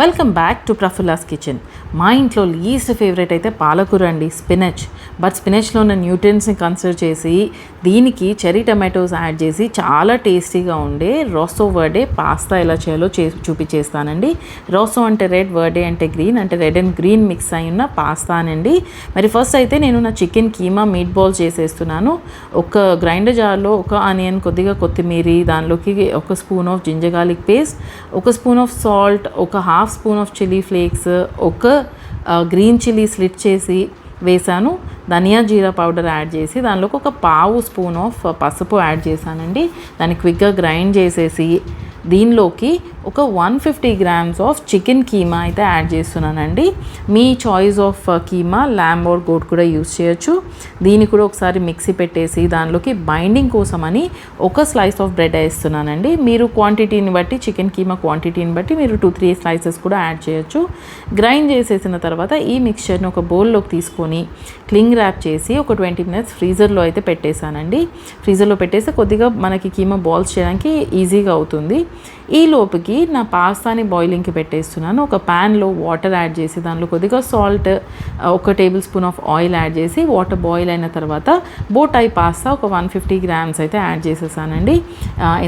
Welcome back to Prafulla's kitchen. మా ఇంట్లో least favourite అయితే పాలకూర అండి, స్పినచ్. బట్ స్పినచ్లో ఉన్న న్యూట్రియన్స్ని కన్సిడర్ చేసి దీనికి చెరీ టమాటోస్ యాడ్ చేసి చాలా టేస్టీగా ఉండే రోసో వర్డే పాస్తా ఎలా చేయాలో చూపించేస్తానండి. రోసో అంటే రెడ్, వర్డే అంటే గ్రీన్, అంటే రెడ్ అండ్ గ్రీన్ మిక్స్ అయి ఉన్న పాస్తా అనండి. మరి ఫస్ట్ అయితే నేను నా చికెన్ కీమా మీట్ బాల్స్ చేసేస్తున్నాను. ఒక గ్రైండర్ జార్లో ఒక ఆనియన్, కొద్దిగా కొత్తిమీర, దానిలోకి ఒక spoon of ginger garlic paste, ఒక స్పూన్ ఆఫ్ సాల్ట్, ఒక half spoon of chilli flakes, ఒక గ్రీన్ చిల్లీ స్లిట్ చేసి వేసాను, ధనియా జీరా పౌడర్ యాడ్ చేసి దానిలోకి ఒక పావు స్పూన్ ఆఫ్ పసుపు యాడ్ చేశానండి. దాన్ని క్విక్గా గ్రైండ్ చేసేసి దీనిలోకి ఒక 150 గ్రామ్స్ ఆఫ్ చికెన్ కీమా అయితే యాడ్ చేస్తున్నానండి. మీ choice of keema lamb or goat కూడా యూస్ చేయొచ్చు. దీన్ని కూడా ఒకసారి మిక్సీ పెట్టేసి దానిలోకి బైండింగ్ కోసమని ఒక స్లైస్ ఆఫ్ బ్రెడ్ వేస్తున్నానండి. మీరు క్వాంటిటీని బట్టి, చికెన్ కీమా క్వాంటిటీని బట్టి మీరు 2-3 స్లైసెస్ కూడా యాడ్ చేయొచ్చు. గ్రైండ్ చేసేసిన తర్వాత ఈ మిక్స్చర్ని ఒక బౌల్లోకి తీసుకొని క్లింగ్ ర్యాప్ చేసి ఒక 20 minutes ఫ్రీజర్లో అయితే పెట్టేశానండి. ఫ్రీజర్లో పెట్టేస్తే కొద్దిగా మనకి కీమా బాల్స్ చేయడానికి ఈజీగా అవుతుంది. ఈ లోపుకి నా పాస్తాని బాయిలింగ్కి పెట్టేస్తున్నాను. ఒక ప్యాన్లో వాటర్ యాడ్ చేసి దానిలో కొద్దిగా సాల్ట్, ఒక table spoon of oil add చేసి వాటర్ బాయిల్ అయిన తర్వాత బోటాయి పాస్తా ఒక 150 గ్రామ్స్ అయితే యాడ్ చేసేసానండి.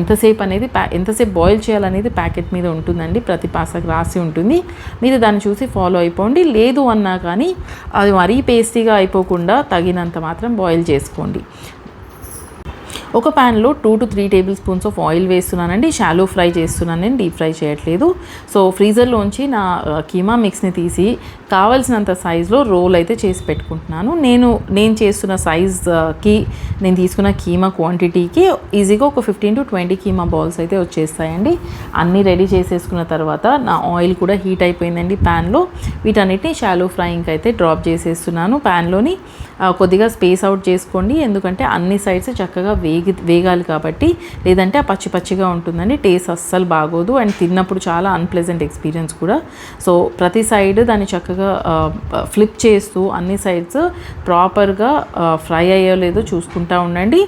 ఎంతసేపు బాయిల్ చేయాలనేది ప్యాకెట్ మీద ఉంటుందండి, ప్రతి పాస్తాకి రాసి ఉంటుంది. మీరు దాన్ని చూసి ఫాలో అయిపోండి. లేదు అన్నా కానీ అది మరీ పేస్టీగా అయిపోకుండా తగినంత మాత్రం బాయిల్ చేసుకోండి. ఒక ప్యాన్లో 2-3 టేబుల్ స్పూన్స్ ఆఫ్ ఆయిల్ వేస్తున్నానండి. షాలో ఫ్రై చేస్తున్నాను, నేను డీప్ ఫ్రై చేయట్లేదు. సో ఫ్రీజర్లోంచి నా కీమా మిక్స్ని తీసి కావాల్సినంత సైజులో రోల్ అయితే చేసి పెట్టుకుంటున్నాను. నేను చేస్తున్న సైజ్కి, నేను తీసుకున్న కీమా క్వాంటిటీకి ఈజీగా ఒక 15-20 కీమా బాల్స్ అయితే వచ్చేస్తాయండి. అన్నీ రెడీ చేసేసుకున్న తర్వాత నా ఆయిల్ కూడా హీట్ అయిపోయిందండి ప్యాన్లో. వీటన్నిటిని షాలో ఫ్రైయింగ్కి అయితే డ్రాప్ చేసేస్తున్నాను. ప్యాన్లోని కొద్దిగా స్పేస్ అవుట్ చేసుకోండి, ఎందుకంటే అన్ని సైడ్స్ చక్కగా వేగాలి కాబట్టి, లేదంటే ఆ పచ్చి పచ్చిగా ఉంటుందండి, టేస్ట్ అస్సలు బాగోదు అండ్ తిన్నప్పుడు చాలా అన్ప్లెజెంట్ ఎక్స్పీరియన్స్ కూడా. సో ప్రతి సైడ్ దాన్ని చక్కగా ఫ్లిప్ చేస్తూ అన్ని సైడ్స్ ప్రాపర్గా ఫ్రై అయ్యో లేదో చూసుకుంటూ ఉండండి.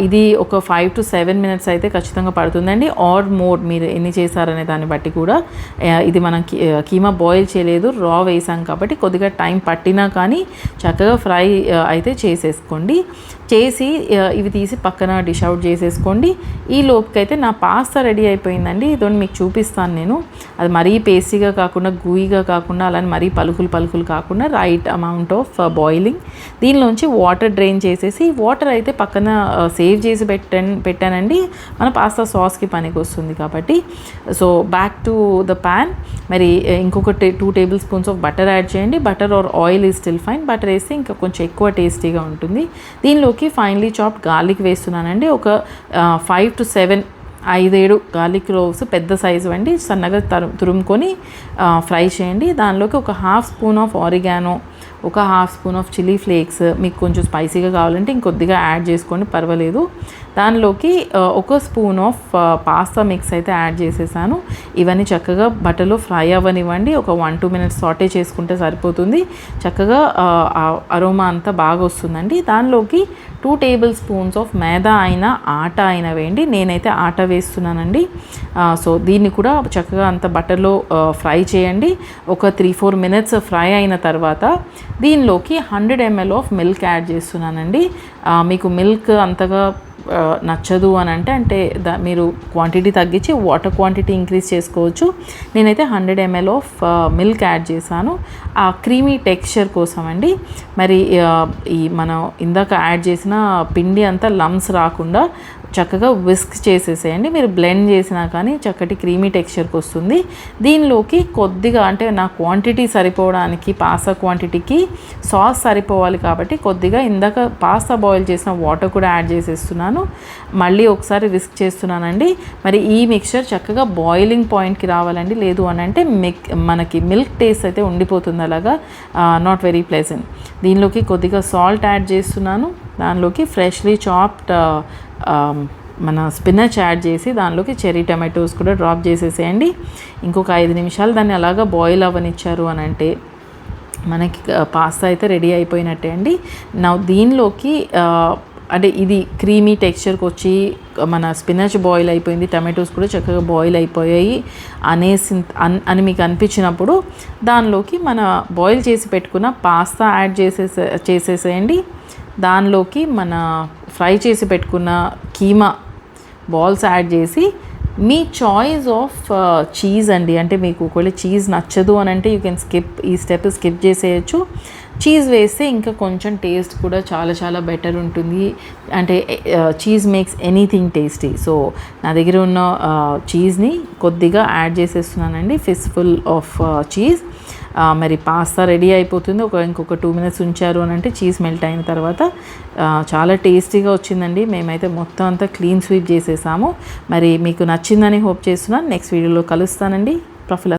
ఇది ఒక 5-7 minutes అయితే ఖచ్చితంగా పడుతుందండి, ఆర్ మోర్, మీరు ఎన్ని చేశారనే దాన్ని బట్టి కూడా. ఇది మనం కీమా బాయిల్ చేయలేదు, రా వేసాం కాబట్టి కొద్దిగా టైం పట్టినా కానీ చక్కగా ఫ్రై అయితే చేసేసుకోండి. చేసి ఇవి తీసి పక్కన డిష్ అవుట్ చేసేసుకోండి. ఈ లోపుకైతే నా పాస్తా రెడీ అయిపోయిందండి. ఇదని మీకు చూపిస్తాను నేను. అది మరీ పేస్టీగా కాకుండా, గూయిగా కాకుండా, అలానే మరీ పలుకులు కాకుండా రైట్ అమౌంట్ ఆఫ్ బాయిలింగ్. దీనిలోంచి వాటర్ డ్రైన్ చేసేసి, వాటర్ అయితే పక్కన సేవ్ చేసి పెట్టానండి, మన పాస్తా సాస్కి పనికి వస్తుంది కాబట్టి. So back to the pan. మరి ఇంకొక 2 table spoons of butter add చేయండి. Butter or oil is still fine, butter వేస్తే ఇంకా కొంచెం ఎక్కువ టేస్టీగా ఉంటుంది. దీనిలోకి ఫైన్లీ చాప్డ్ గార్లిక్ వేస్తున్నానండి. ఒక 5-7 గార్లిక్ క్లోవ్స్ పెద్ద సైజు అండి, సన్నగా తురుముకొని ఫ్రై చేయండి. దానిలోకి ఒక హాఫ్ స్పూన్ ఆఫ్ ఆరిగానో, ఒక half spoon of chilli flakes, మీకు కొంచెం స్పైసీగా కావాలంటే ఇంకొద్దిగా యాడ్ చేసుకోండి, పర్వాలేదు. దానిలోకి ఒక స్పూన్ ఆఫ్ పాస్తా మిక్స్ అయితే యాడ్ చేసేసాను. ఇవన్నీ చక్కగా బటర్లో ఫ్రై అవ్వనివ్వండి. ఒక 1-2 minutes సాటే చేసుకుంటే సరిపోతుంది. చక్కగా అరోమా అంతా బాగా వస్తుందండి. దానిలోకి 2 టేబుల్ స్పూన్స్ ఆఫ్ మైదా అయినా ఆటా అయినా వేయండి. నేనైతే ఆటా వేస్తున్నానండి. సో దీన్ని కూడా చక్కగా అంత బటర్లో ఫ్రై చేయండి. ఒక 3-4 minutes ఫ్రై అయిన తర్వాత దీనిలోకి 100 ml ఆఫ్ మిల్క్ యాడ్ చేస్తున్నానండి. మీకు మిల్క్ అంతగా నచ్చదు అని అంటే మీరు క్వాంటిటీ తగ్గించి వాటర్ క్వాంటిటీ ఇంక్రీజ్ చేసుకోవచ్చు. నేనైతే 100 ml ఆఫ్ మిల్క్ యాడ్ చేశాను, ఆ క్రీమీ టెక్స్చర్ కోసం అండి. మరి ఈ మనం ఇందాక యాడ్ చేసిన పిండి అంతా లమ్స్ రాకుండా చక్కగా విస్క్ చేసేసేయండి. మీరు బ్లెండ్ చేసినా కానీ చక్కటి క్రీమీ టెక్స్చర్కి వస్తుంది. దీనిలోకి కొద్దిగా, అంటే నా క్వాంటిటీ సరిపోవడానికి, పాస్తా క్వాంటిటీకి సాస్ సరిపోవాలి కాబట్టి కొద్దిగా ఇందాక పాస్తా బాయిల్ చేసిన వాటర్ కూడా యాడ్ చేసేస్తున్నాను. మళ్ళీ ఒకసారి విస్క్ చేస్తున్నానండి. మరి ఈ మిక్చర్ చక్కగా బాయిలింగ్ పాయింట్కి రావాలండి, లేదు అని అంటే మనకి మిల్క్ టేస్ట్ అయితే ఉండిపోతుంది, అలాగా నాట్ వెరీ ప్లెజెంట్. దీనిలోకి కొద్దిగా సాల్ట్ యాడ్ చేస్తున్నాను. దానిలోకి ఫ్రెష్లీ చాప్డ్ మన స్పినచ్ యాడ్ చేసి దానిలోకి చెరీ టమాటోస్ కూడా డ్రాప్ చేసేసేయండి. ఇంకొక 5 నిమిషాలు దాన్ని అలాగా బాయిల్ అవ్వనిచ్చారు అని అంటే మనకి పాస్తా అయితే రెడీ అయిపోయినట్టే అండి. నా దీనిలోకి అంటే ఇది క్రీమీ టెక్స్చర్కి వచ్చి మన స్పినచ్ బాయిల్ అయిపోయింది, టమాటోస్ కూడా చక్కగా బాయిల్ అయిపోయాయి అని మీకు అనిపించినప్పుడు దానిలోకి మన బాయిల్ చేసి పెట్టుకున్న పాస్తా యాడ్ చేసేసేయండి. దానిలోకి మన ఫ్రై చేసి పెట్టుకున్న కీమా బాల్స్ యాడ్ చేసి మీ చాయిస్ ఆఫ్ చీజ్ అండి, అంటే మీకు ఒకవేళ చీజ్ నచ్చదు అని అంటే యూ కెన్ ఈ స్టెప్ స్కిప్ చేసేయచ్చు. చీజ్ వేస్తే ఇంకా కొంచెం టేస్ట్ కూడా చాలా చాలా బెటర్ ఉంటుంది. అంటే cheese makes anything tasty. So నా దగ్గర ఉన్న చీజ్ని కొద్దిగా యాడ్ చేసేస్తున్నానండి, ఫిస్ఫుల్ ఆఫ్ చీజ్. మరి పాస్తా రెడీ అయిపోతుంది. ఇంకొక 2 minutes ఉంచారు అని అంటే చీజ్ మెల్ట్ అయిన తర్వాత చాలా టేస్టీగా వచ్చిందండి. మేమైతే మొత్తం అంతా క్లీన్ స్వీప్ చేసేసాము. మరి మీకు నచ్చిందని హోప్ చేస్తున్నాను. నెక్స్ట్ వీడియోలో కలుస్తానండి. ప్రఫుల్ల